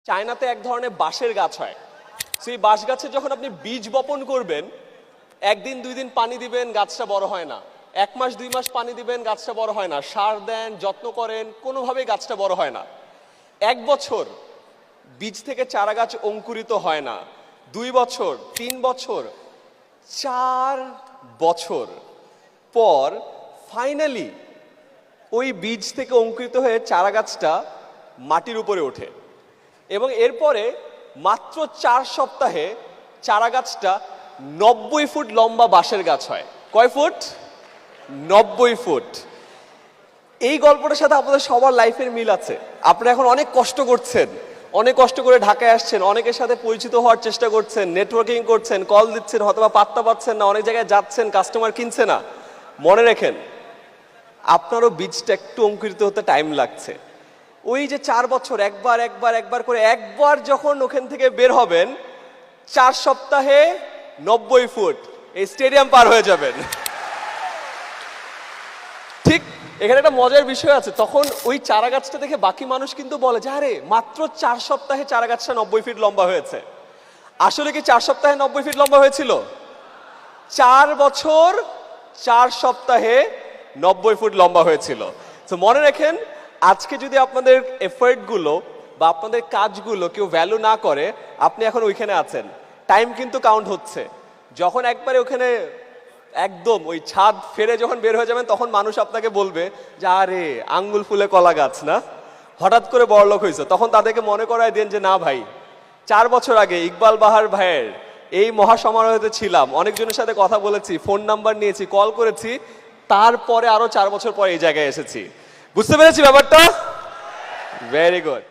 চায়নাতে এক ধরনের বাঁশের গাছ হয়। সেই বাঁশ গাছে যখন আপনি বীজ বপন করবেন, একদিন দুই দিন পানি দিবেন, গাছটা বড় হয় না। 1 মাস 2 মাস পানি দিবেন, গাছটা বড় হয় না। সার দেন, যত্ন করেন, কোনোভাবেই গাছটা বড় হয় না। 1 বছর বীজ থেকে চারা গাছ অঙ্কুরিত হয় না। 2 বছর, 3 বছর, 4 বছর পর ফাইনালি ওই বীজ থেকে অঙ্কুরিত হয়ে চারা গাছটা মাটির উপরে ওঠে এবং এরপরে মাত্র 4 সপ্তাহে চারা গাছটা 90 ফুট লম্বা বাঁশের গাছ হয়। কয় ফুট? 90 ফুট। এই গল্পটার সাথে আপনাদের সবার লাইফের মিল আছে। আপনারা এখন অনেক কষ্ট করছেন, অনেক কষ্ট করে ঢাকায় আসছেন, অনেকের সাথে পরিচিত হওয়ার চেষ্টা করছেন, নেটওয়ার্কিং করছেন, কল দিচ্ছেন, হয়তোবা পাত্তা পাচ্ছেন না, অনেক জায়গায় যাচ্ছেন, কাস্টমার কিনছে না। মনে রাখেন, আপনারও বীজটা একটু অঙ্কুরিত হতে টাইম লাগছে। ওই যে 4 বছর একবার করে একবার যখন ওখান থেকে বের হবেন, 4 সপ্তাহে 90 ফুট এই স্টেডিয়াম পার হয়ে যাবেন। ঠিক এখানে একটা মজার বিষয় আছে। তখন ওই চারা গাছটা দেখে বাকি মানুষ কিন্তু বলে যে আরে মাত্র 4 সপ্তাহে চারা গাছটা 90 ফিট লম্বা হয়েছে। আসলে কি 4 সপ্তাহে 90 ফিট লম্বা হয়েছিল? 4 বছর 4 সপ্তাহে 90 ফুট লম্বা হয়েছিল। তো মনে রাখেন, আজকে যদি আপনাদের এফর্টগুলো বা আপনাদের কাজগুলো কেউ ভ্যালু না করে, আপনি এখন ওইখানে আছেন, টাইম কিন্তু কাউন্ট হচ্ছে। যখন একবারে ওখানে একদম ওই ছাদ ফেরে যখন বের হয়ে যাবেন, তখন মানুষ আপনাকে বলবে যে আরে আঙ্গুল ফুলে কলা গাছ না, হঠাৎ করে বড়লোক হয়েছে। তখন তাদেরকে মনে করায় দেন যে না ভাই, 4 বছর আগে ইকবাল বাহার ভাইয়ের এই মহাসমারোহেতে ছিলাম, অনেকজনের সাথে কথা বলেছি, ফোন নাম্বার নিয়েছি, কল করেছি, তারপরে আরো 4 বছর পরে এই জায়গায় এসেছি। বুঝতে পেরেছি ব্যাপারটা? Very good.